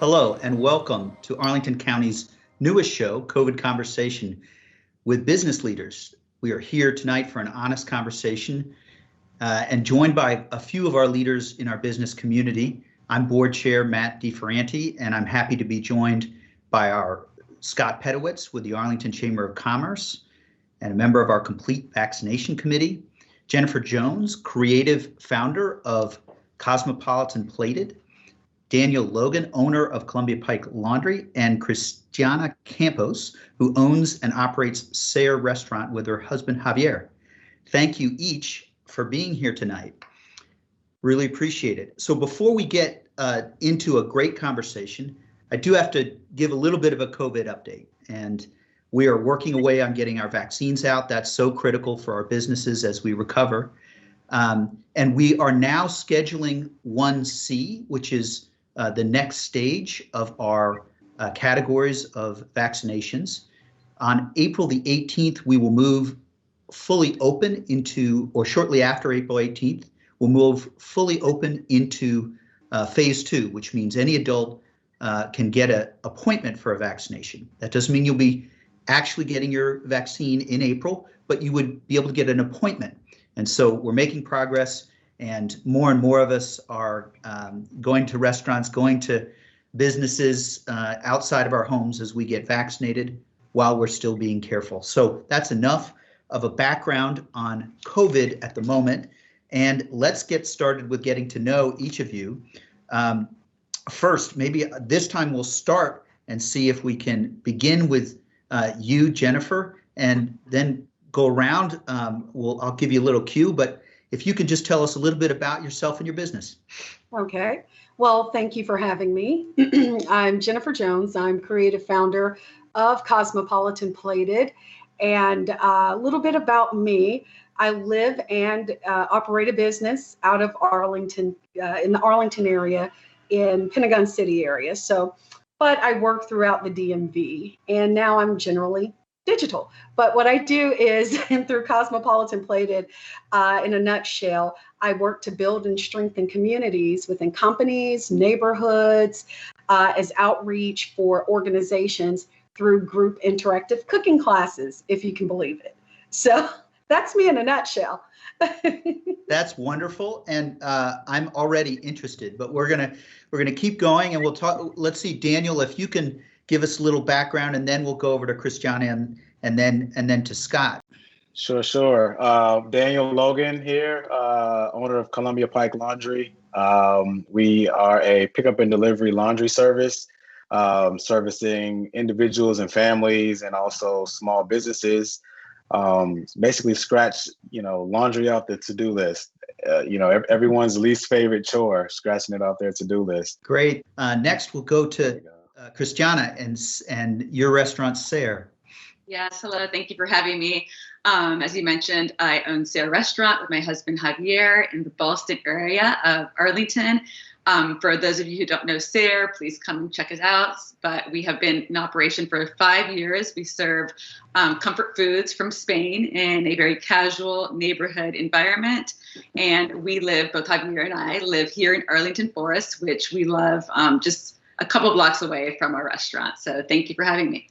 Hello and welcome to Arlington County's newest show, COVID Conversation with business leaders. We are here tonight for an honest conversation and joined by a few of our leaders in our business community. I'm Board Chair Matt DeFerranti, and I'm happy to be joined by our Scott Pedowitz with the Arlington Chamber of Commerce and a member of our Complete Vaccination Committee, Jennifer Jones, creative founder of Cosmopolitan Plated, Daniel Logan, owner of Columbia Pike Laundry, and Christiana Campos, who owns and operates Sayre Restaurant with her husband Javier. Thank you each for being here tonight. Really appreciate it. So before we get into a great conversation, I do have to give a little bit of a COVID update. And we are working away on getting our vaccines out. That's so critical for our businesses as we recover. And we are now scheduling 1C, which is the next stage of our categories of vaccinations. On April the 18th, we will move fully open into, or shortly after April 18th, we'll move fully open into phase 2, which means any adult can get an appointment for a vaccination. That doesn't mean you'll be actually getting your vaccine in April, but you would be able to get an appointment. And so we're making progress, and more of us are going to restaurants, going to businesses outside of our homes as we get vaccinated while we're still being careful. So that's enough of a background on COVID at the moment. And let's get started with getting to know each of you. First, maybe this time we'll start and see if we can begin with you, Jennifer, and then go around. I'll give you a little cue, but if you could just tell us a little bit about yourself and your business. Okay. Well, thank you for having me. I'm Jennifer Jones. I'm creative founder of Cosmopolitan Plated. And a little bit about me. I live and operate a business out of Arlington, in the Arlington area, in Pentagon City area. But I work throughout the DMV, and now I'm generally digital. But what I do is, through Cosmopolitan Plated, in a nutshell, I work to build and strengthen communities within companies, neighborhoods, as outreach for organizations through group interactive cooking classes, if you can believe it. So that's me in a nutshell. That's wonderful, and I'm already interested. But we're gonna keep going, and we'll talk. Let's see, Daniel, if you can give us a little background, and then we'll go over to Christiana and then to Scott. Sure. Daniel Logan here, owner of Columbia Pike Laundry. We are a pickup and delivery laundry service, servicing individuals and families, and also small businesses. Basically scratch, laundry out the to-do list. Everyone's least favorite chore, scratching it out their to-do list. Great. Next, we'll go to Christiana and your restaurant, Sayre. Yes, hello. Thank you for having me. As you mentioned, I own Sayre Restaurant with my husband Javier in the Ballston area of Arlington. For those of you who don't know Sayre, please come and check us out. But we have been in operation for 5 years. We serve comfort foods from Spain in a very casual neighborhood environment. And we live, both Javier and I live here in Arlington Forest, which we love, just a couple blocks away from our restaurant. So thank you for having me.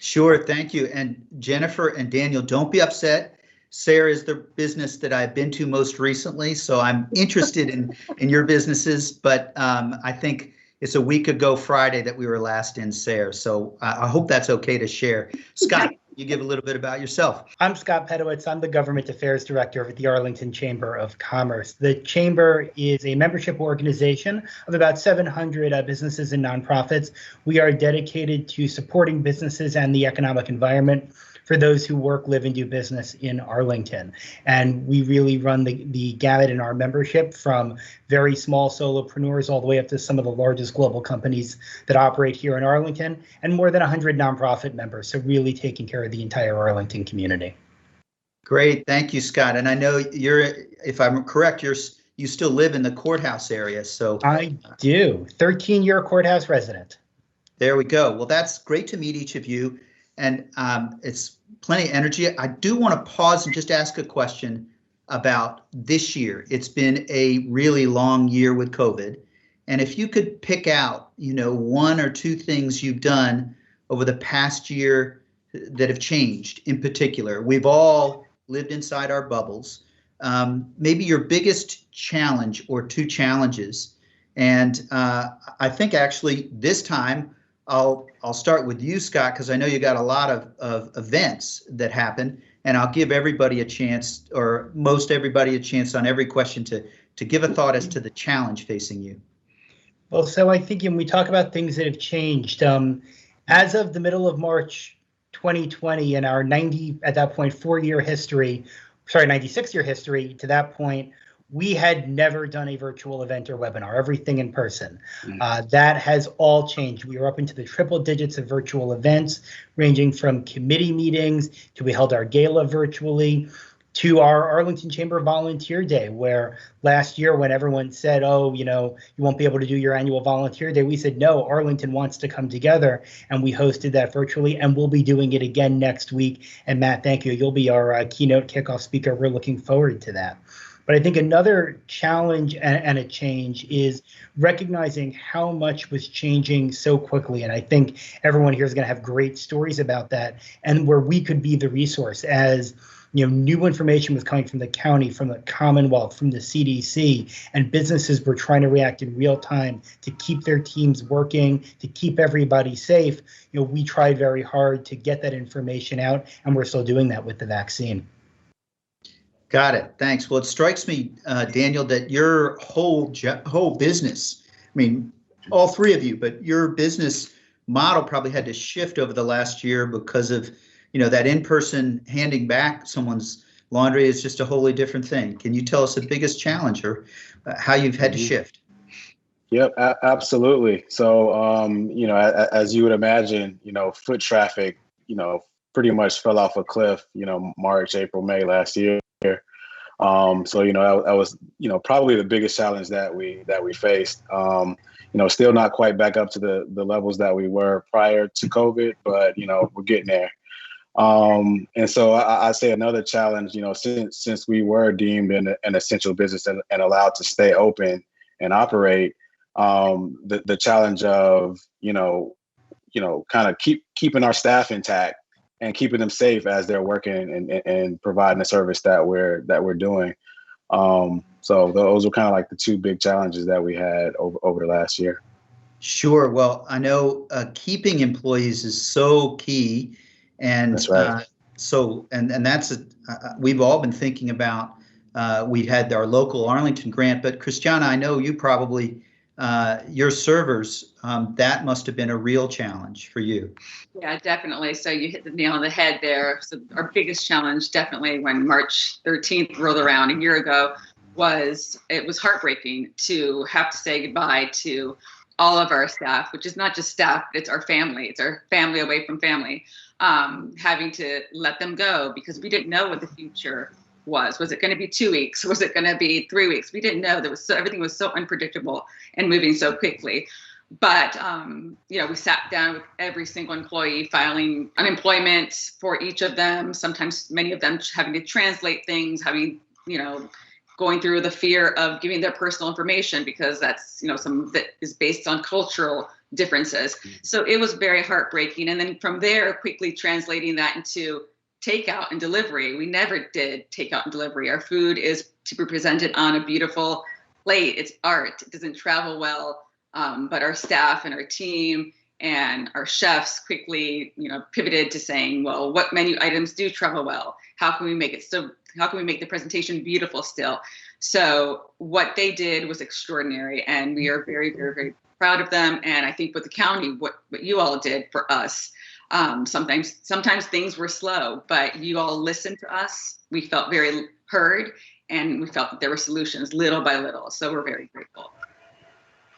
Sure, thank you. And Jennifer and Daniel, don't be upset. Sayre is the business that I've been to most recently, so I'm interested in your businesses, but I think it's a week ago Friday that we were last in Sayre, so I hope that's okay to share. Scott, you give a little bit about yourself. I'm Scott Pedowitz. I'm the Government Affairs Director at the Arlington Chamber of Commerce. The Chamber is a membership organization of about 700 businesses and nonprofits. We are dedicated to supporting businesses and the economic environment for those who work, live, and do business in Arlington. And we really run the gamut in our membership, from very small solopreneurs all the way up to some of the largest global companies that operate here in Arlington, and more than 100 nonprofit members. So really taking care of the entire Arlington community. Great, thank you, Scott. And I know if I'm correct, you still live in the courthouse area. So I do. 13-year courthouse resident. There we go. Well, that's great to meet each of you. And it's plenty of energy. I do want to pause and just ask a question about this year. It's been a really long year with COVID, And if you could pick out, one or two things you've done over the past year that have changed in particular. We've all lived inside our bubbles. Maybe your biggest challenge or two challenges. And I think actually this time I'll start with you, Scott, because I know you got a lot of events that happen, and I'll give everybody a chance, or most everybody a chance on every question to give a thought as to the challenge facing you. Well, so I think when we talk about things that have changed, as of the middle of March 2020, in our 96-year history to that point, we had never done a virtual event or webinar, everything in person. That has all changed. We are up into the triple digits of virtual events, ranging from committee meetings to we held our gala virtually, to our Arlington Chamber Volunteer Day, where last year when everyone said, oh, you won't be able to do your annual Volunteer Day, we said, no, Arlington wants to come together, and we hosted that virtually, and we'll be doing it again next week. And Matt, thank you. You'll be our keynote kickoff speaker. We're looking forward to that. But I think another challenge and a change is recognizing how much was changing so quickly. And I think everyone here is going to have great stories about that, and where we could be the resource as new information was coming from the county, from the Commonwealth, from the CDC, and businesses were trying to react in real time to keep their teams working, to keep everybody safe. We tried very hard to get that information out, and we're still doing that with the vaccine. Got it. Thanks. Well, it strikes me, Daniel, that your whole business, I mean, all three of you, but your business model probably had to shift over the last year because of that in-person handing back someone's laundry is just a wholly different thing. Can you tell us the biggest challenge or how you've had to shift? Yep, absolutely. So, as you would imagine, foot traffic, pretty much fell off a cliff, March, April, May last year. So, that was, probably the biggest challenge that we faced. Still not quite back up to the levels that we were prior to COVID, but, we're getting there. And so I say another challenge, since we were deemed an essential business and allowed to stay open and operate, the challenge of, kind of keeping our staff intact and keeping them safe as they're working and providing the service that we're doing. So those were kind of like the two big challenges that we had over the last year. Sure. Well, I know keeping employees is so key. And that's right. We've all been thinking about, we had our local Arlington grant, but Christiana, I know you probably, your servers, that must have been a real challenge for you. Yeah, definitely. So you hit the nail on the head there. So our biggest challenge, definitely when March 13th rolled around a year ago, it was heartbreaking to have to say goodbye to all of our staff, which is not just staff, it's our family. It's our family away from family. Having to let them go because we didn't know what the future was. Was it going to be 2 weeks? Was it going to be 3 weeks? We didn't know. Everything was so unpredictable and moving so quickly. But, we sat down with every single employee, filing unemployment for each of them. Sometimes many of them having to translate things, going through the fear of giving their personal information because that's, some of that is based on cultural differences. So it was very heartbreaking. And then from there, quickly translating that into takeout and delivery. We never did takeout and delivery. Our food is to be presented on a beautiful plate. It's art. It doesn't travel well. But our staff and our team and our chefs quickly, pivoted to saying, well, what menu items do travel well? How can we make the presentation beautiful still? So what they did was extraordinary, and we are very, very, very proud of them. And I think with the county, what you all did for us, sometimes things were slow, but you all listened to us. We felt very heard, and we felt that there were solutions little by little. So we're very grateful.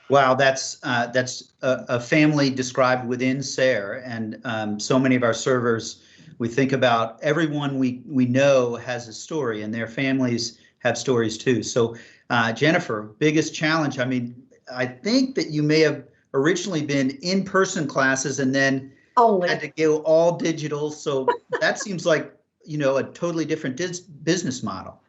Wow, that's a family described within SARE, and so many of our servers, we think about everyone we know has a story, and their families have stories too. So Jennifer, biggest challenge, I mean, I think that you may have originally been in-person classes and then had to go all digital. So that seems like, a totally different business model.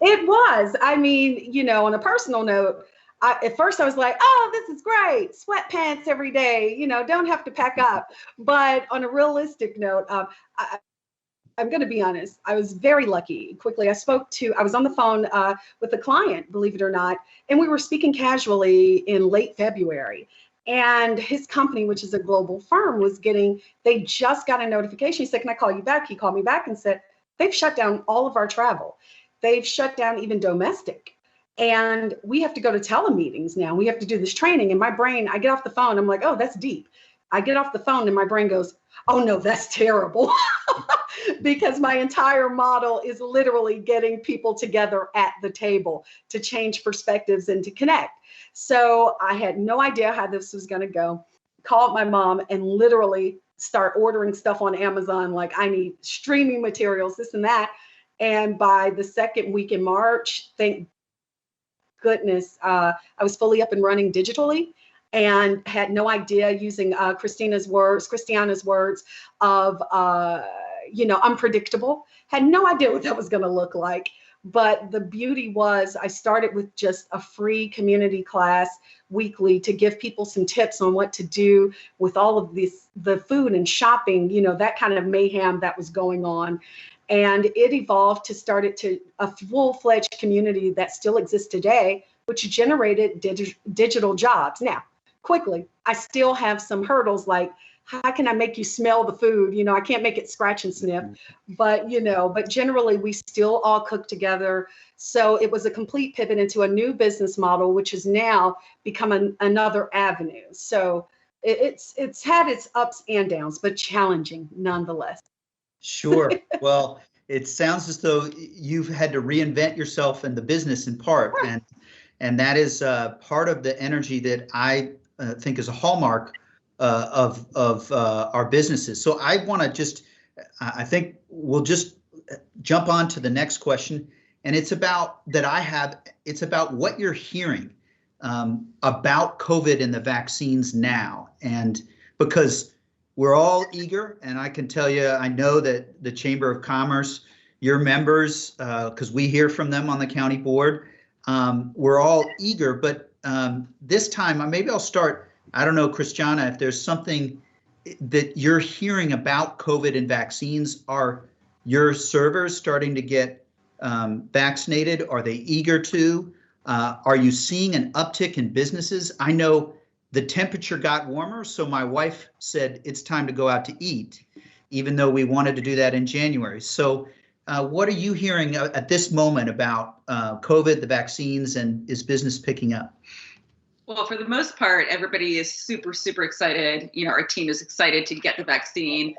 It was. I mean, on a personal note, At first I was like, oh, this is great. Sweatpants every day, don't have to pack up. But on a realistic note, I'm going to be honest. I was very lucky. Quickly, I was on the phone with a client, believe it or not, and we were speaking casually in late February. And his company, which is a global firm, they just got a notification. He said, can I call you back? He called me back and said, they've shut down all of our travel. They've shut down even domestic. And we have to go to telemeetings now. We have to do this training. And my brain, I get off the phone. I'm like, oh, that's deep. I get off the phone and my brain goes, oh no, that's terrible. Because my entire model is literally getting people together at the table to change perspectives and to connect. So I had no idea how this was going to go. Called my mom and literally start ordering stuff on Amazon. Like, I need streaming materials, this and that. And by the second week in March, thank goodness, I was fully up and running digitally, and had no idea, using Christiana's words of, unpredictable. Had no idea what that was going to look like. But the beauty was I started with just a free community class weekly to give people some tips on what to do with all of the food and shopping, that kind of mayhem that was going on. And it evolved to start it to a full-fledged community that still exists today, which generated digital jobs. Now, quickly, I still have some hurdles, like, how can I make you smell the food? I can't make it scratch and sniff, but generally we still all cook together. So it was a complete pivot into a new business model, which has now become another avenue. So it's had its ups and downs, but challenging nonetheless. Sure. Well, it sounds as though you've had to reinvent yourself in the business in part, and that is part of the energy that I think is a hallmark of our businesses. So I want to I think we'll just jump on to the next question, and it's about what you're hearing about COVID and the vaccines now, and because we're all eager, and I can tell you, I know that the Chamber of Commerce, your members, because we hear from them on the county board, we're all eager, but this time, maybe I'll start, I don't know, Christiana, if there's something that you're hearing about COVID and vaccines. Are your servers starting to get vaccinated? Are they eager to? Are you seeing an uptick in businesses? I know the temperature got warmer, so my wife said it's time to go out to eat, even though we wanted to do that in January. So what are you hearing at this moment about COVID, the vaccines, and is business picking up? Well, for the most part, everybody is super, super excited. Our team is excited to get the vaccine,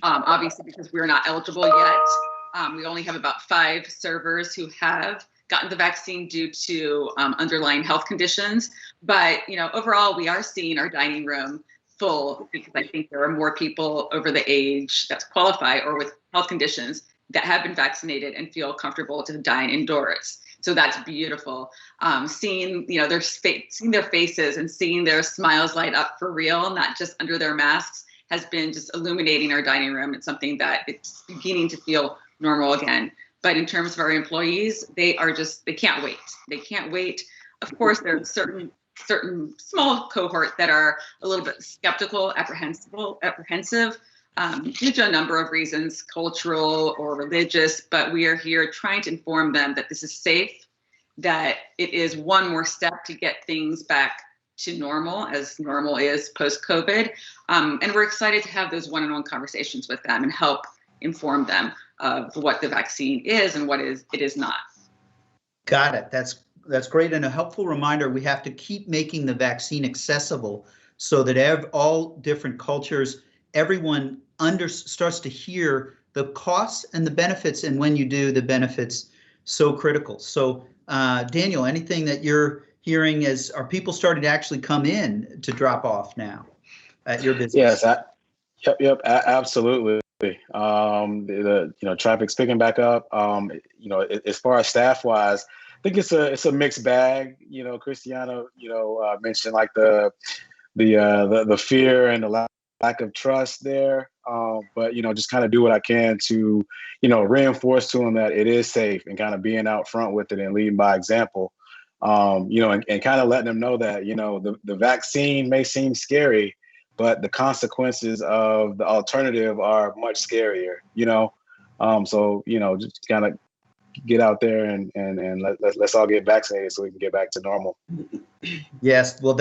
obviously because we're not eligible yet. We only have about 5 servers who have gotten the vaccine due to underlying health conditions. But, overall, we are seeing our dining room full because I think there are more people over the age that's qualify or with health conditions that have been vaccinated and feel comfortable to dine indoors. So that's beautiful. Seeing, seeing their faces and seeing their smiles light up for real, not just under their masks, has been just illuminating our dining room. It's something that it's beginning to feel normal again. But in terms of our employees, they can't wait. They can't wait. Of course, there are certain small cohort that are a little bit skeptical, apprehensive, due to a number of reasons, cultural or religious, but we are here trying to inform them that this is safe, that it is one more step to get things back to normal, as normal is post-COVID. And we're excited to have those one-on-one conversations with them and help inform them of what the vaccine is and what it is not. Got it. That's great, and a helpful reminder, we have to keep making the vaccine accessible so that all different cultures, everyone starts to hear the costs and the benefits, and when you do, the benefits so critical. So Daniel, anything that you're hearing are people starting to actually come in to drop off now at your business? Yes, yep, absolutely. The traffic's picking back up. As far as staff wise, I think it's a mixed bag. Christiana, mentioned like the fear and the lack of trust there. But just kind of do what I can to, reinforce to them that it is safe and kind of being out front with it and leading by example. and kind of letting them know that, the vaccine may seem scary, but the consequences of the alternative are much scarier, So, just kind of get out there and let's all get vaccinated so we can get back to normal. Yes, well,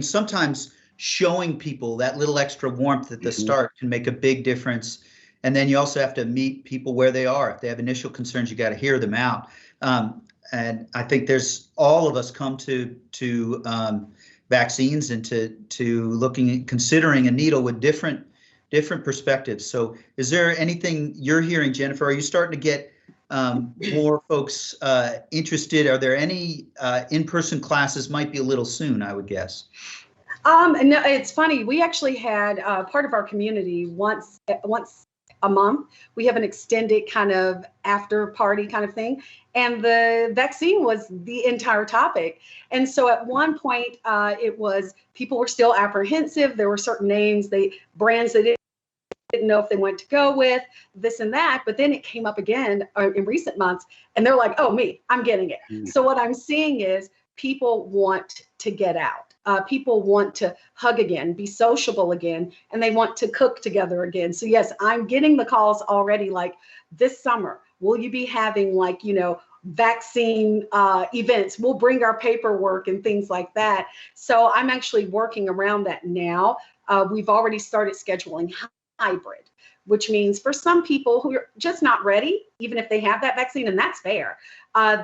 sometimes showing people that little extra warmth at the start can make a big difference. And then you also have to meet people where they are. If they have initial concerns, you got to hear them out. And I think all of us come to vaccines and to considering a needle with different perspectives. So is there anything you're hearing, Jennifer? Are you starting to get more folks interested? Are there any in-person classes? Might be a little soon, I would guess. No, it's funny. We actually had part of our community once a month. We have an extended kind of after party kind of thing. And the vaccine was the entire topic. And so at one point, it was people were still apprehensive. There were certain names, brands they didn't know if they wanted to go with, this and that. But then it came up again in recent months, and they're like, oh, I'm getting it. So what I'm seeing is people want to get out. People want to hug again, be sociable again, and they want to cook together again. So yes, I'm getting the calls already, like this summer, will you be having vaccine events? We'll bring our paperwork and things like that. So I'm actually working around that now. We've already started scheduling hybrid, which means for some people who are just not ready, even if they have that vaccine, and that's fair,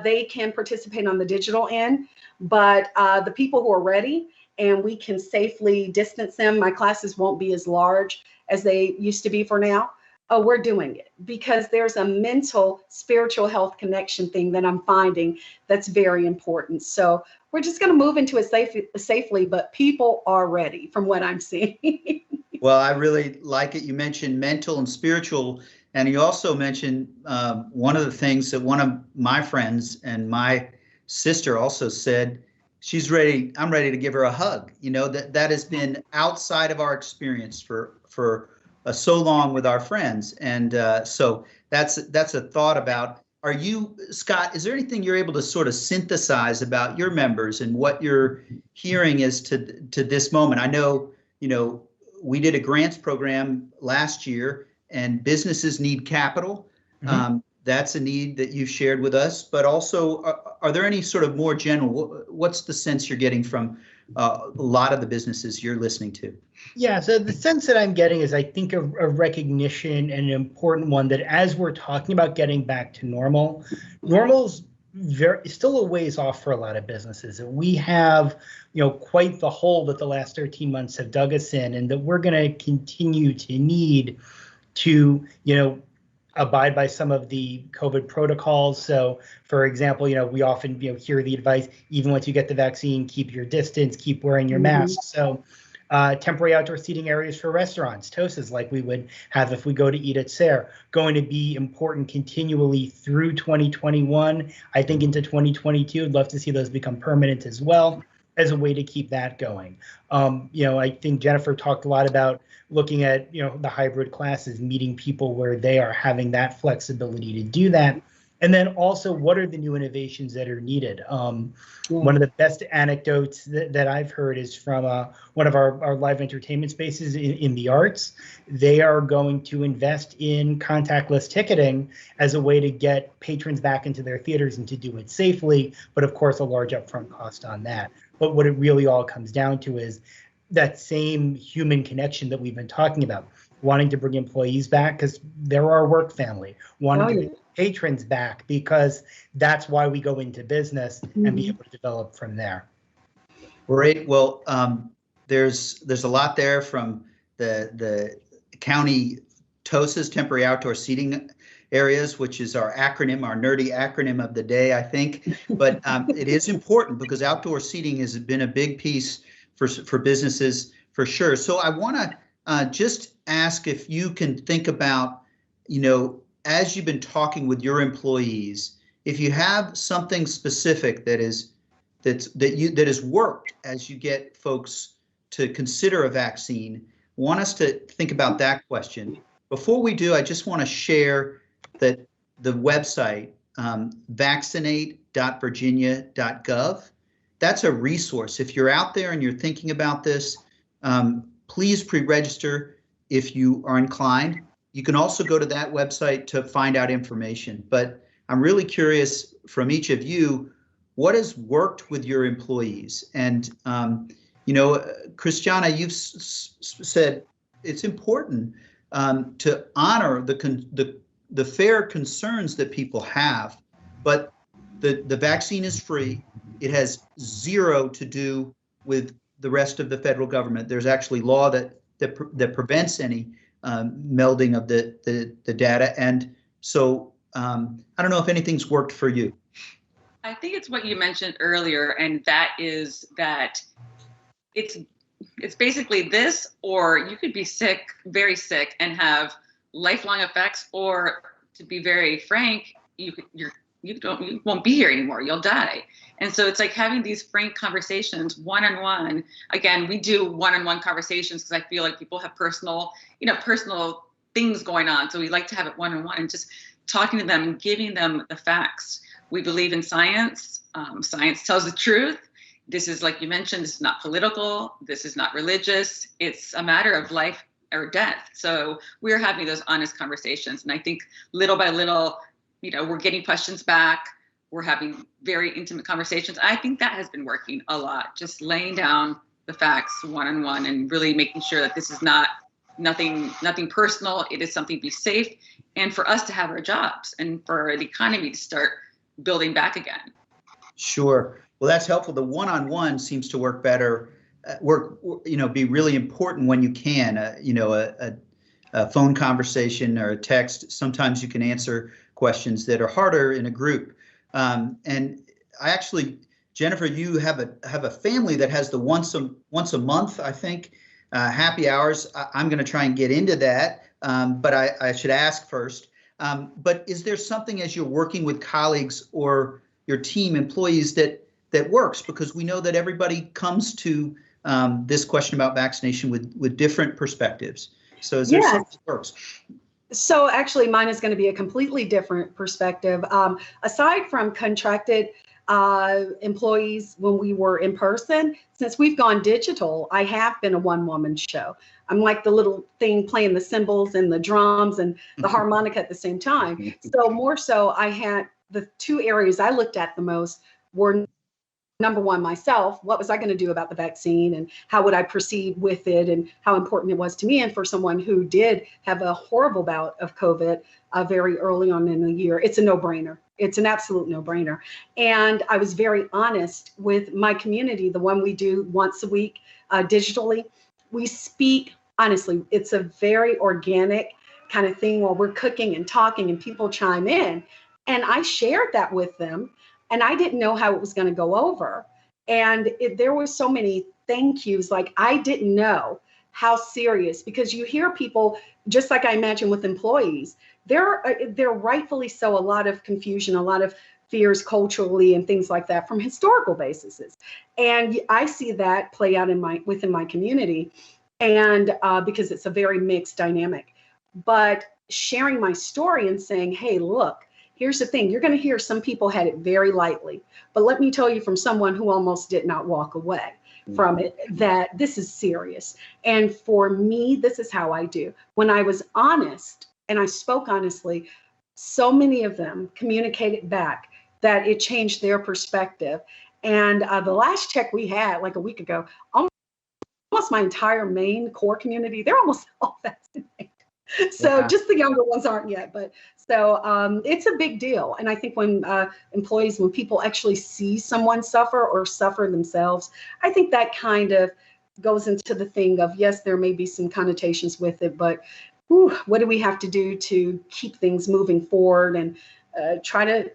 they can participate on the digital end. But the people who are ready and we can safely distance them, my classes won't be as large as they used to be for now. We're doing it because there's a mental, spiritual health connection thing that I'm finding that's very important. So we're just going to move into it safely, but people are ready from what I'm seeing. Well, I really like it. You mentioned mental and spiritual, and you also mentioned one of the things that one of my friends and my sister also said, she's ready. I'm ready to give her a hug. That has been outside of our experience for so long with our friends. And so that's a thought about, are you, Scott, is there anything you're able to sort of synthesize about your members and what you're hearing as to this moment? I know, we did a grants program last year and businesses need capital. Mm-hmm. That's a need that you've shared with us, but also are there any sort of more general, what's the sense you're getting from a lot of the businesses you're listening to? Yeah, so the sense that I'm getting is I think a recognition and an important one that as we're talking about getting back to normal's still a ways off for a lot of businesses. We have, quite the hole that the last 13 months have dug us in, and that we're going to continue to need to, abide by some of the COVID protocols. So, for example, we often hear the advice, even once you get the vaccine, keep your distance, keep wearing your mask. So temporary outdoor seating areas for restaurants, TOSAs, like we would have if we go to eat at SARE, going to be important continually through 2021. I think into 2022, I'd love to see those become permanent as well as a way to keep that going. I think Jennifer talked a lot about looking at, the hybrid classes, meeting people where they are, having that flexibility to do that. And then also, what are the new innovations that are needed? One of the best anecdotes that I've heard is from one of our live entertainment spaces in the arts. They are going to invest in contactless ticketing as a way to get patrons back into their theaters and to do it safely, but of course, a large upfront cost on that. But what it really all comes down to is that same human connection that we've been talking about, wanting to bring employees back because they're our work family, wanting to bring patrons back because that's why we go into business, and be able to develop from there. Great. Well, there's a lot there from the county TOSAs, temporary outdoor seating areas, which is our acronym, our nerdy acronym of the day, I think. But it is important because outdoor seating has been a big piece for businesses for sure. So I want to just ask if you can think about, as you've been talking with your employees, if you have something specific that has worked as you get folks to consider a vaccine, want us to think about that question. Before we do, I just want to share that the website vaccinate.virginia.gov. That's a resource. If you're out there and you're thinking about this, please pre-register if you are inclined. You can also go to that website to find out information. But I'm really curious from each of you, what has worked with your employees? And, Christiana, you've said it's important to honor the fair concerns that people have, but the vaccine is free. It has zero to do with the rest of the federal government. There's actually law that prevents any melding of the data. And so I don't know if anything's worked for you. I think it's what you mentioned earlier, and that is that it's basically this, or you could be sick, very sick, and have lifelong effects, or to be very frank, you won't be here anymore. You'll die. And so it's like having these frank conversations one-on-one. Again, we do one-on-one conversations because I feel like people have personal things going on. So we like to have it one-on-one and just talking to them and giving them the facts. We believe in science. Science tells the truth. This is, like you mentioned, this is not political. This is not religious. It's a matter of life or death. So we're having those honest conversations. And I think little by little, we're getting questions back. We're having very intimate conversations. I think that has been working a lot, just laying down the facts one-on-one and really making sure that this is nothing personal. It is something to be safe and for us to have our jobs and for the economy to start building back again. Sure. Well, that's helpful. The one-on-one seems to work better, be really important when you can, a phone conversation or a text. Sometimes you can answer questions that are harder in a group. And I actually, Jennifer, you have a family that has the once a month, I think, happy hours. I'm going to try and get into that, but I should ask first. But is there something as you're working with colleagues or your team employees that works? Because we know that everybody comes to this question about vaccination with different perspectives. So is there something that works? So actually, mine is going to be a completely different perspective. Aside from contracted employees when we were in person, since we've gone digital, I have been a one-woman show. I'm like the little thing playing the cymbals and the drums and the harmonica at the same time. So more so, I had the two areas I looked at the most were, number one, myself, what was I going to do about the vaccine and how would I proceed with it and how important it was to me. And for someone who did have a horrible bout of COVID very early on in the year, it's a no-brainer. It's an absolute no-brainer. And I was very honest with my community, the one we do once a week digitally. We speak honestly. It's a very organic kind of thing while we're cooking and talking and people chime in. And I shared that with them. And I didn't know how it was going to go over. And there were so many thank yous. Like, I didn't know how serious, because you hear people, just like I imagine with employees, there rightfully so, a lot of confusion, a lot of fears culturally and things like that from historical bases. And I see that play out within my community, and because it's a very mixed dynamic. But sharing my story and saying, hey, look, here's the thing, you're going to hear some people had it very lightly, but let me tell you from someone who almost did not walk away from it, that this is serious. And for me, this is how I do. When I was honest and I spoke honestly, so many of them communicated back that it changed their perspective. And the last check we had like a week ago, almost my entire main core community, they're almost all vaccinated. So just the younger ones aren't yet, but so it's a big deal. And I think when when people actually see someone suffer or suffer themselves, I think that kind of goes into the thing of, yes, there may be some connotations with it, but what do we have to do to keep things moving forward and try to,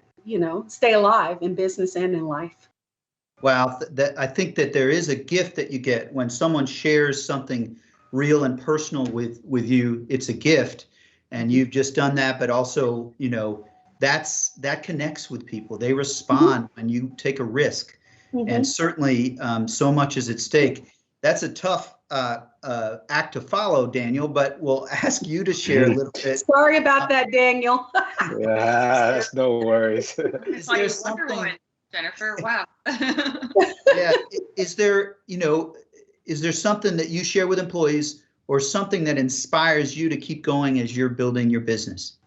stay alive in business and in life? Wow, I think that there is a gift that you get when someone shares something real and personal with you. It's a gift, and you've just done that. But also, that connects with people. They respond when you take a risk, and certainly so much is at stake. that's a tough act to follow, Daniel, but we'll ask you to share a little bit. Sorry about that, Daniel. Yeah, that's no worries. Is there something, Jennifer? Wow. yeah, is there something that you share with employees or something that inspires you to keep going as you're building your business?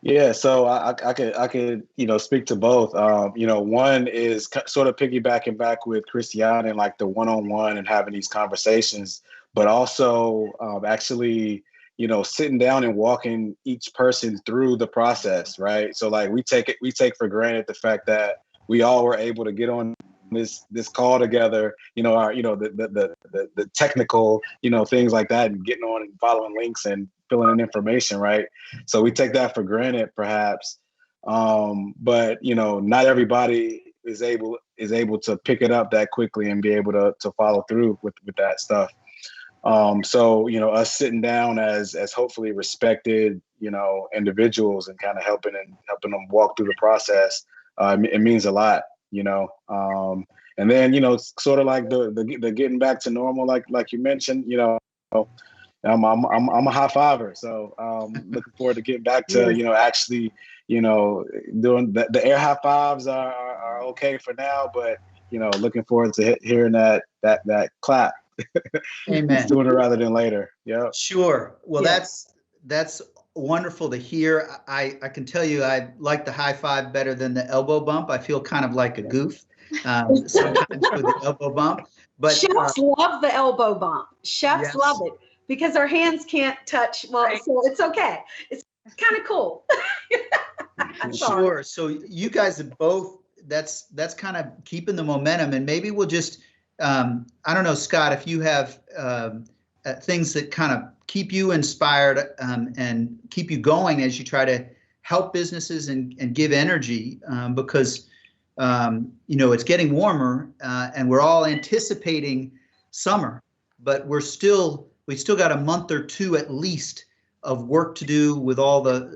Yeah, so I could speak to both. One is sort of piggybacking back with Christiane and like the one-on-one and having these conversations, but also actually sitting down and walking each person through the process, right? So like we take for granted the fact that we all were able to get on this call together, the technical things like that, and getting on and following links and filling in information, right? So we take that for granted perhaps, but not everybody is able to pick it up that quickly and be able to follow through with that stuff. So us sitting down as hopefully respected individuals and kind of helping them walk through the process, it means a lot. And then sort of like the getting back to normal, like you mentioned. I'm a high fiver, so looking forward to getting back to actually doing the air high fives are okay for now, but looking forward to hearing that clap. Amen. Sooner rather than later. Yeah. Sure. Well, Yes. that's wonderful to hear. I can tell you I like the high five better than the elbow bump. I feel kind of like a goof sometimes with the elbow bump. But Chefs love the elbow bump. Chefs yes. love it because their hands can't touch. Well, Right. so it's okay. It's kind of cool. I'm sorry. Sure. So you guys have both, that's kind of keeping the momentum, and maybe we'll just, I don't know, Scott, if you have things that kind of keep you inspired and keep you going as you try to help businesses and give energy, because it's getting warmer and we're all anticipating summer, but we still got a month or two at least of work to do with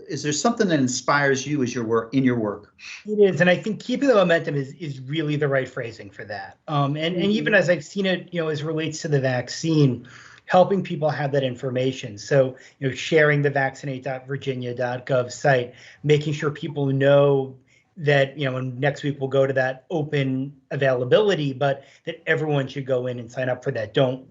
is there something that inspires you as in your work? It is, and I think keeping the momentum is really the right phrasing for that. And even as I've seen it, as it relates to the vaccine, helping people have that information. So, sharing the vaccinate.virginia.gov site, making sure people know that, and next week we'll go to that open availability, but that everyone should go in and sign up for that. Don't,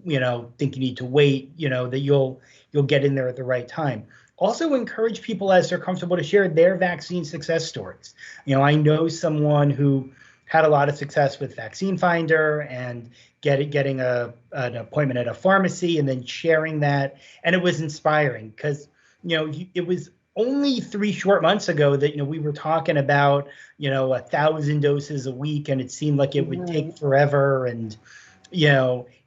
think you need to wait, that you'll get in there at the right time. Also encourage people as they're comfortable to share their vaccine success stories. I know someone who had a lot of success with Vaccine Finder and getting an appointment at a pharmacy and then sharing that. And it was inspiring because, it was only 3 short months ago that, we were talking about, 1,000 doses a week, and it seemed like it would take forever. And,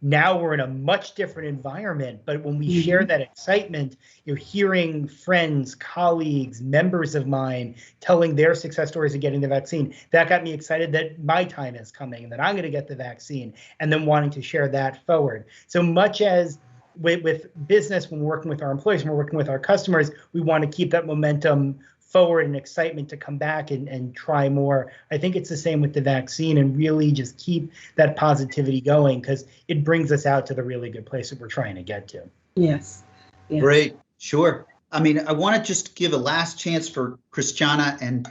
now we're in a much different environment. But when we share that excitement, hearing friends, colleagues, members of mine telling their success stories of getting the vaccine, that got me excited that my time is coming and that I'm going to get the vaccine, and then wanting to share that forward. So much as with business, when we're working with our employees, when we're working with our customers, we want to keep that momentum forward and excitement to come back and try more. I think it's the same with the vaccine, and really just keep that positivity going because it brings us out to the really good place that we're trying to get to. Yes. Great. Sure. I mean, I want to just give a last chance for Christiana and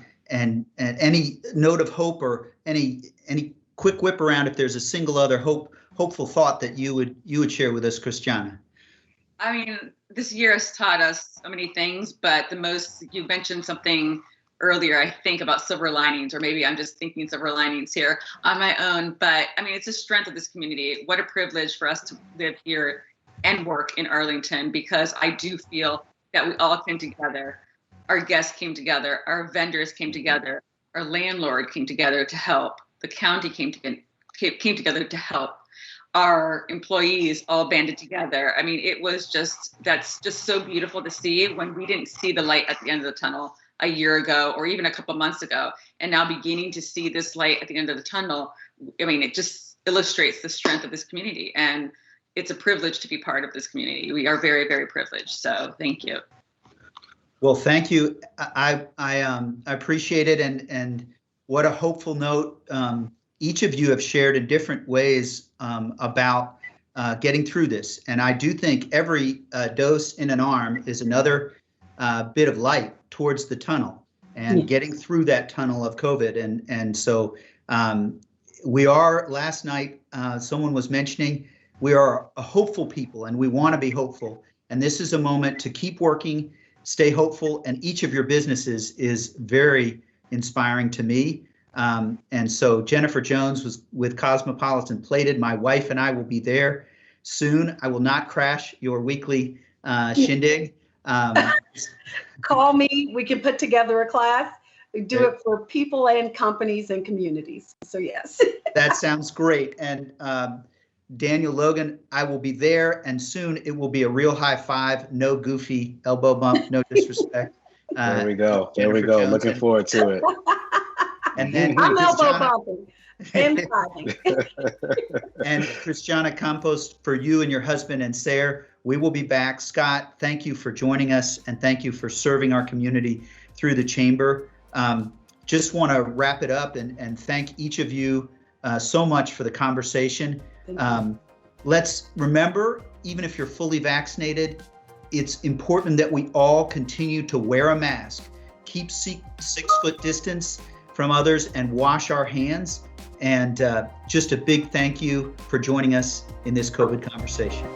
any note of hope or any quick whip around if there's a single other hopeful thought that you would share with us, Christiana. I mean, this year has taught us so many things, but you mentioned something earlier, I think, about silver linings, or maybe I'm just thinking silver linings here on my own. But I mean, it's the strength of this community. What a privilege for us to live here and work in Arlington, because I do feel that we all came together. Our guests came together, our vendors came together, our landlord came together to help, the county came together to help. Our employees all banded together. I mean, that's just so beautiful to see when we didn't see the light at the end of the tunnel a year ago or even a couple months ago, and now beginning to see this light at the end of the tunnel. I mean, it just illustrates the strength of this community, and it's a privilege to be part of this community. We are very, very privileged. So thank you. Well, thank you. I appreciate it, and what a hopeful note. Each of you have shared in different ways about getting through this. And I do think every dose in an arm is another bit of light towards the tunnel and getting through that tunnel of COVID. And so we are, last night, someone was mentioning, we are a hopeful people and we want to be hopeful. And this is a moment to keep working, stay hopeful. And each of your businesses is very inspiring to me. And so Jennifer Jones was with Cosmopolitan Plated. My wife and I will be there soon. I will not crash your weekly shindig. Call me. We can put together a class. We do it for people and companies and communities. So yes. That sounds great. And Daniel Logan, I will be there, and soon it will be a real high five, no goofy elbow bump, no disrespect. There we go. There we go. Jones. Looking forward to it. And then I'm elbow bumping and vibing. And Christiana Campos, for you and your husband and Sarah, we will be back. Scott, thank you for joining us, and thank you for serving our community through the chamber. Just want to wrap it up and thank each of you so much for the conversation. Let's remember, even if you're fully vaccinated, it's important that we all continue to wear a mask, keep 6-foot distance from others, and wash our hands. And just a big thank you for joining us in this COVID conversation.